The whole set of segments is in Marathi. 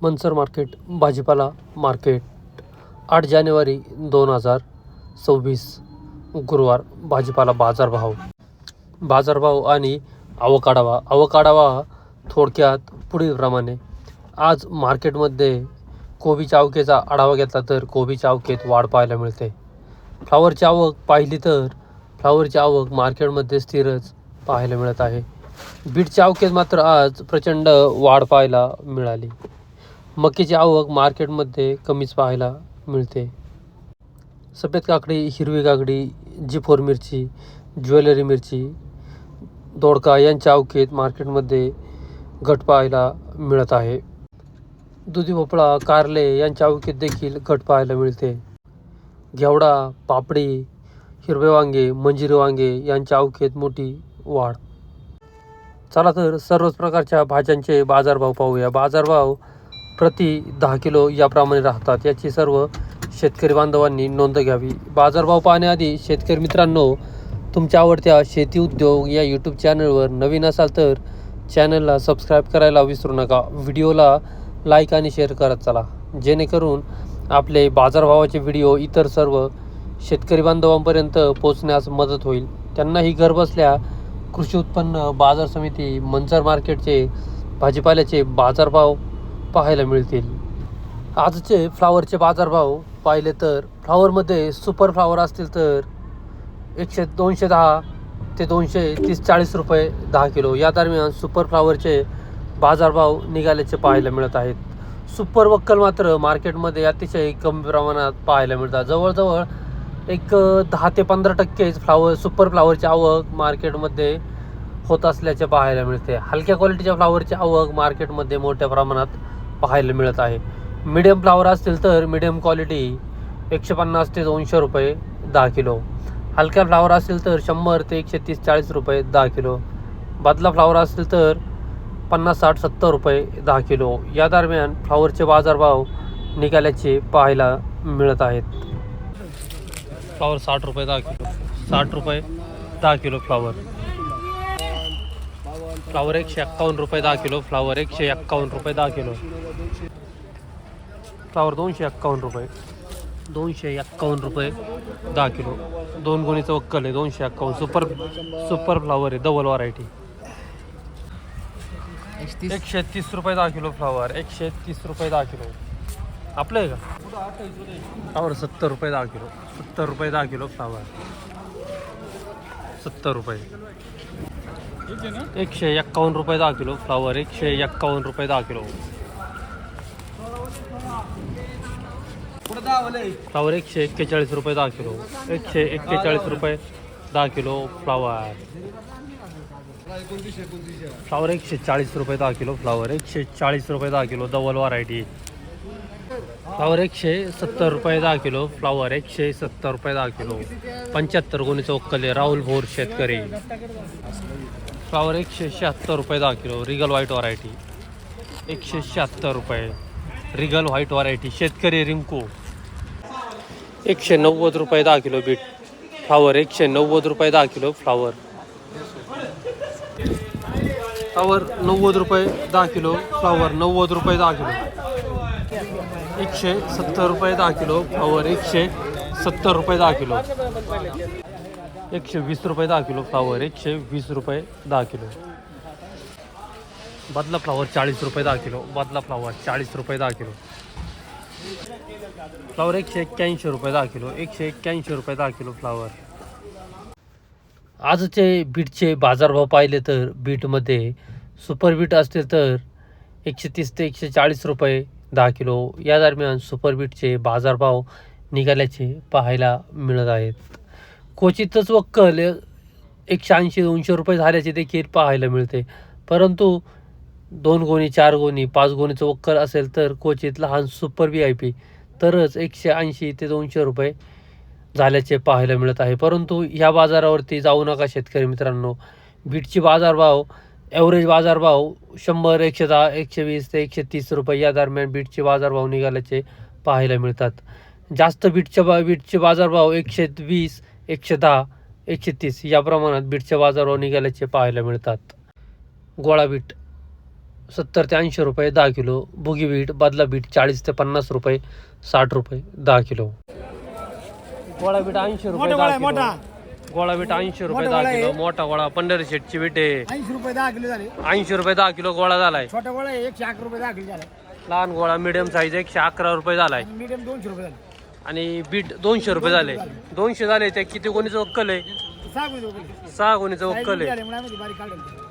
मनसर मार्केट भाजीपाला मार्केट 8 जानेवारी 2026 गुरुवार. भाजीपाला बाजारभाव आणि आवकाडावा थोडक्यात पुढीलप्रमाणे. आज मार्केटमध्ये कोबीच्या आवकेचा आढावा घेतला तर कोबीच्या आवकेत वाढ पाहायला मिळते. फ्लावरची आवक पाहिली तर फ्लावरची आवक मार्केटमध्ये स्थिरच पाहायला मिळत आहे. बीटच्या आवकेत मात्र आज प्रचंड वाढ पाहायला मिळाली. मक्याची आवक मार्केटमध्ये कमीच पाहायला मिळते. सफेद काकडी, हिरवी काकडी, G4 मिरची, ज्वेलरी मिरची, दोडका यांच्या आवकेत मार्केटमध्ये घट पाहायला मिळत आहे. दुधी भोपळा, कारले यांच्या आवकेत देखील घट पाहायला मिळते. घेवडा, पापडी, हिरवे वांगे, मंजिरी वांगे यांच्या आवकेत मोठी वाढ. चला तर सर्वच प्रकारच्या भाज्यांचे बाजारभाव पाहूया. बाजारभाव प्रति 10 किलो याप्रमाणे राहतात. याची सर्व शेतकरी बांधवांनी नोंद घ्यावी. बाजारभाव पाहण्याआधी शेतकरी मित्रांनो, तुमच्या आवडत्या शेती उद्योग या यूट्यूब चॅनलवर नवीन असाल तर चॅनलला सबस्क्राईब करायला विसरू नका. व्हिडिओला लाईक आणि शेअर करत चला, जेणेकरून आपले बाजारभावाचे व्हिडिओ इतर सर्व शेतकरी बांधवांपर्यंत पोहोचण्यास मदत होईल. त्यांनाही घरबसल्या कृषी उत्पन्न बाजार समिती मनसर मार्केटचे भाजीपाल्याचे बाजारभाव पाहायला मिळतील. आजचे फ्लावरचे बाजारभाव पाहिले तर फ्लावरमध्ये सुपर फ्लावर असतील तर 210 ते 230-40 रुपये 10 किलो या दरम्यान सुपर फ्लावरचे बाजारभाव निघाल्याचे पाहायला मिळत आहेत. सुपर वक्कल मात्र मार्केटमध्ये अतिशय कमी प्रमाणात पाहायला मिळतात. जवळजवळ 10 ते 15% सुपर फ्लावरची आवक मार्केटमध्ये होत असल्याचे पाहायला मिळते. हलक्या क्वालिटीच्या फ्लावरची आवक मार्केटमध्ये मोठ्या प्रमाणात पाहायला मिळत आहे. मीडियम फ्लावर असतील तर मीडियम क्वालिटी 150 ते 200 रुपये 10 किलो. हलक्या फ्लावर असतील तर 100 ते 130-40 रुपये 10 किलो. बदला फ्लावर असतील तर 50-60-70 रुपये 10 किलो या दरम्यान फ्लावरचे बाजारभाव निघाल्याचे पाहायला मिळत आहेत. फ्लावर 60 रुपये 10 किलो. 60 रुपये 10 किलो फ्लावर. 151 रुपये 10 किलो. फ्लावर 151 रुपये 10 किलो. फ्लावर 251 रुपये. 251 रुपये 10 किलो. 2 गोणीचं वक्कल आहे. 251 सुपर फ्लावर आहे, डबल व्हरायटी. 130 रुपये 10 किलो फ्लावर. 130 रुपये 10 किलो. आपलं आहे का फ्लावर? 70 रुपये 10 किलो. 70 रुपये 10 किलो फ्लावर. 70 रुपये. 151 रुपये 10 किलो फ्लावर. 151 रुपये 10 किलो. फ्लावर 141 रुपये 10 किलो. 141 रुपये 10 किलो फ्लावर. फ्लावर 140 रुपये 10 किलो. फ्लावर 140 रुपये 10 किलो, डबल व्हरायटी. फ्लावर 170 रुपये 10 किलो. फ्लावर 170 रुपये 10 किलो. 75 गोणीचं वक्कल आहे, राहुल भोर शेतकरी. फ्लावर 176 रुपये 10 किलो. Regal white variety. 176 रुपये रिगल व्हाईट व्हरायटी, शेतकरी रिंकू. 190 रुपये 10 किलो बीट. फ्लावर 190 रुपये 10 किलो फ्लावर. फ्लावर 90 रुपये 10 किलो. फ्लावर 90 रुपये 10 किलो. 170 रुपये 10 किलो. फ्लावर 170 रुपये 10 किलो. 120 रुपये 10 किलो. फ्लावर 120 रुपये 10 किलो. बदला फ्लावर 40 रुपये 10 किलो. बदला फ्लावर 40 रुपये 10 किलो. फ्लावर 181 रुपये 10 किलो. 181 रुपये 10 किलो फ्लावर. आजचे बीटचे बाजारभाव पाहिले तर बीटमध्ये सुपर बीट असतील तर 130 ते 140 रुपये 10 किलो या दरम्यान सुपर बीटचे बाजारभाव निघाल्याचे पाहायला मिळत आहेत. क्वचितच वक्कल 180-200 रुपये झाल्याचे देखील पाहायला मिळते. परंतु 2 गोणी, 4 गोणी, 5 गोणीचं वक्कल असेल तर क्वचित लहान सुपर VIP तरच 180 ते 200 रुपये झाल्याचे पाहायला मिळत आहे. परंतु ह्या बाजारावरती जाऊ नका शेतकरी मित्रांनो. बीटची बाजारभाव ॲव्हरेज बाजारभाव 100, 110, 120 ते 130 रुपये या दरम्यान बीटचे बाजारभाव निघाल्याचे पाहायला मिळतात. जास्त बीटचे बाजारभाव 120, 110, 130 या प्रमाणात बीटचे बाजारभाव निघाल्याचे पाहायला मिळतात. गोळा बीट 70 ते 80 रुपये 10 किलो. बुगी बीट बादला बीट 40 ते 50 रुपये 60 रुपये 10 किलो. गोळा बीट 80 रुपये 10 किलो. गोळा बीट 80 रुपये 10 किलो. मोठा गोळा 15 शेटची बीट आहे. 80 रुपये 10 किलो झाले. 80 रुपये 10 किलो गोळा झालाय. छोटा गोळा 111 रुपये 10 किलो झाला. लहान गोळा मिडियम साईज 111 रुपये झालाय. मीडियम 200 रुपये झाले. आणि बीट 200 रुपये झाले. 200 झाले. ते किती गोणीचं वक्कल आहे? 6 गोणीचं वक्कल आहे.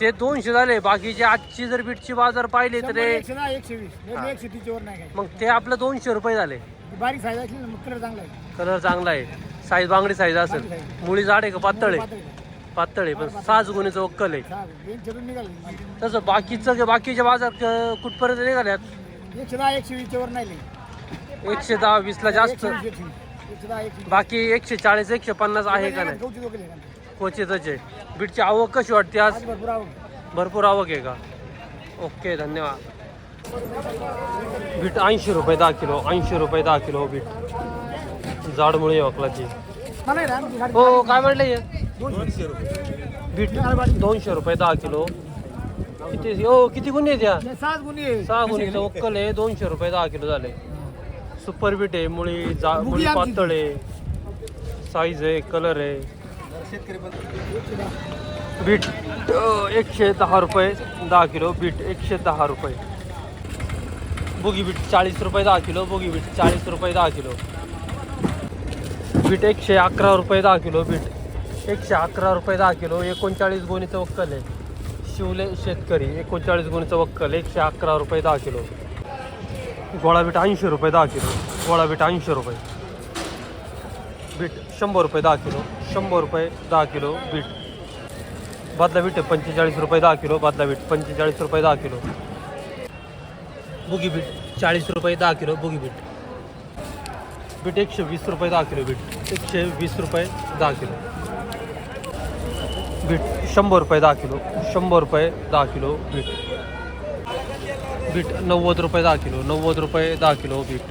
ते 200 झाले. बाकीचे आजची जर बीटची बाजार पाहिले तर 120 वर नाही. मग ते आपलं 200 रुपये झाले. बारीक साईज असली ना कलर चांगला आहे. कलर चांगला आहे. साईज बांगडी साईज असेल. मुळी जाड आहे का पातळ आहे? पातळ आहे पण 6 गोणीचं वक्कल आहे. तसं बाकीचे बाजार कुठपर्यंत निघाल्यात? 110 120 वर नाही. 110 20 ला जास्त. बाकी 140 150 आहे का नाही? क्वचितच आहे. बीटची आवक कशी वाटते आज? भरपूर आवक आहे का? ओके धन्यवाद. बीट 80 रुपये 10 किलो. 80 रुपये 10 किलो बीट. जाडमुळे वकलाची. हो काय म्हटलं? बीट 200 रुपये 10 किलो. किती गुन्हे आहेत या? 6 गुन्हेचं वक्कल आहे. 200 रुपये 10 किलो झाले. सुपर बीट आहे. मुळी पातळ आहे. साईज आहे. कलर आहे. बीट 110 रुपये 10 किलो. बीट 110 रुपये. बुगी बीट 40 रुपये 10 किलो. बुगी बीट 40 रुपये 10 किलो. बीट 111 रुपये 10 किलो. बीट 111 रुपये 10 किलो. 39 गोणीचं वक्कल आहे. शिवले शेतकरी 39 गोणीचं वक्कल 111 रुपये 10 किलो. गोळा बीट 80 रुपये 10 किलो. गोळा बीट 80 रुपये. बीट 100 रुपये 10 किलो. 100 रुपये 10 किलो बीट. बादला बीट 45 रुपये 10 किलो. बादला बीट 45 रुपये 10 किलो. बुगी बीट 40 रुपये 10 किलो. बुगी बीट. बीट 120 रुपये 10 किलो. बीट 120 रुपये 10 किलो. बीट 100 रुपये 10 किलो. 100 रुपये 10 किलो बीट. बीट 90 रुपये 10 किलो. 90 रुपये 10 किलो बीट.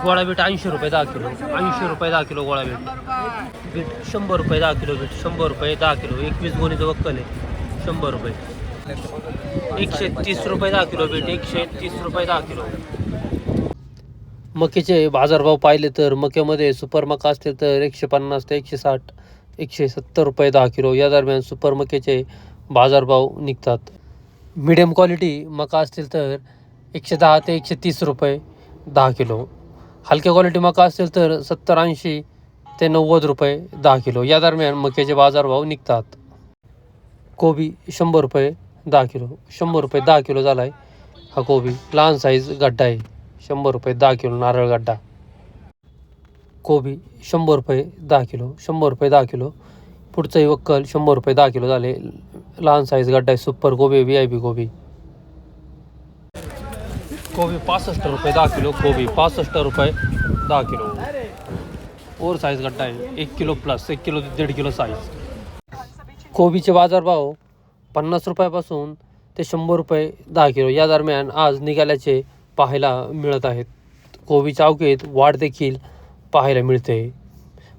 गोळा बीट 80 रुपये 10 किलो. 80 रुपये 10 किलो गोळा बीट. बीट 100 रुपये 10 किलो. बीट 100 रुपये 10 किलो. 21 गोणीचं वक्कल आहे. 100 रुपये. 130 रुपये 10 किलो बीट. 130 रुपये 10 किलो. मक्याचे बाजारभाव पाहिले तर मक्यामध्ये सुपर मका असतील तर 150 ते 160 170 रुपये 10 किलो या दरम्यान सुपर मक्याचे बाजारभाव निघतात. मिडियम क्वालिटी मका असतील तर 110 ते 130 रुपये 10 किलो. हलक्या क्वालिटी मका असतील तर 70-80 ते 90 रुपये 10 किलो या दरम्यान मक्याचे बाजारभाव निघतात. कोबी 100 रुपये 10 किलो. 100 रुपये 10 किलो झाला आहे हा कोबी. लहान साईज गड्डा आहे. 100 रुपये 10 किलो नारळ गड्डा. कोबी 100 रुपये 10 किलो. 100 रुपये 10 किलो. पुढचंही वक्कल 100 रुपये 10 किलो झाले. लहान साईज गड्डा आहे. सुपर कोबी VIP कोबी. कोबी 65 रुपये 10 किलो. कोबी 65 रुपये 10 किलो. ओवर साईज गड्डा आहे. 1 किलो प्लस 1 किलो ते 1.5 किलो साईज. कोबीचे बाजारभाव 50 रुपयापासून ते 100 रुपये 10 किलो या दरम्यान आज निघाल्याचे पाहायला मिळत आहेत. कोबीच्या अवकेत वाढ देखील पाहायला मिळते.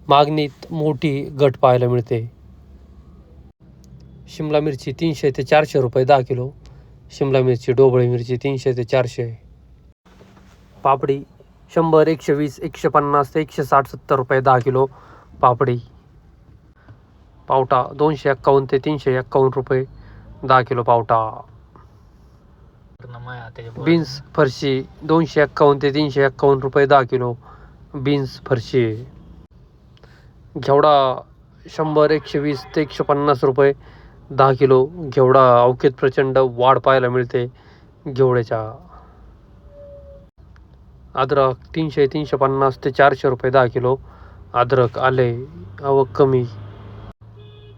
मागणीत मोठी घट पाहायला मिळते. शिमला मिरची 300 ते 400 रुपये 10 किलो. शिमला मिरची ढोबळी मिरची 300 ते 400. पापडी 100 120 150 ते 160 70 रुपये 10 किलो पापडी. पावटा 251 ते 351 रुपये 10 किलो पावटा. बीन्स फरशी 251 ते 351 रुपये 10 किलो बीन्स फरशी. घेवडा 100 120 ते 150 रुपये 10 किलो घेवडा. अवकेत प्रचंड वाढ पाहायला मिळते घेवड्याच्या. अद्रक 300 350 ते 400 रुपये 10 किलो अद्रक आले. आवक कमी.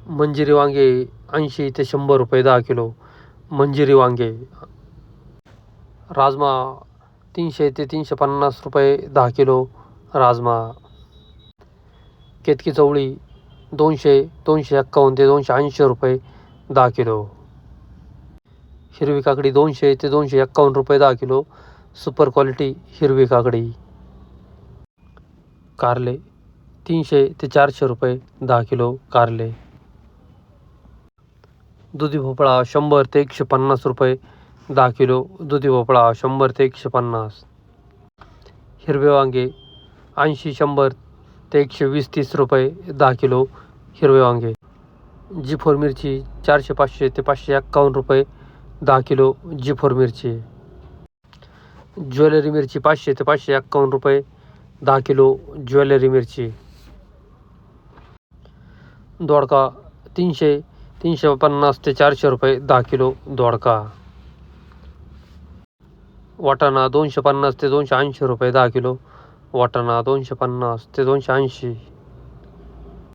मंजिरी वांगे 80 ते 100 रुपये 10 किलो मंजिरी वांगे. राजमा 300 ते 350 रुपये 10 किलो राजमा. केतकी चवळी 200 251 ते 280 रुपये 10 किलो. हिरवी काकडी 200 ते 251 रुपये 10 किलो सुपर क्वालिटी हिरवी काकडी. कारले 300 ते 400 रुपये 10 किलो कारले. दुधी भोपळा 100 ते 150 रुपये 10 किलो. दुधी भोपळा 100 ते 150. हिरवे वांगे 80, 100 ते 120-30 रुपये 10 किलो हिरवे वांगे. जी4 मिरची 400, 500 ते 551 रुपये 10 किलो जी4 मिरची. ज्वेलरी मिरची 500 ते 551 रुपये 10 किलो ज्वेलरी मिरची. दोडका 300, 350 ते 400 रुपये 10 किलो दोडका. वाटाणा 250 ते 280 रुपये 10 किलो वाटाणा. 250 ते 280.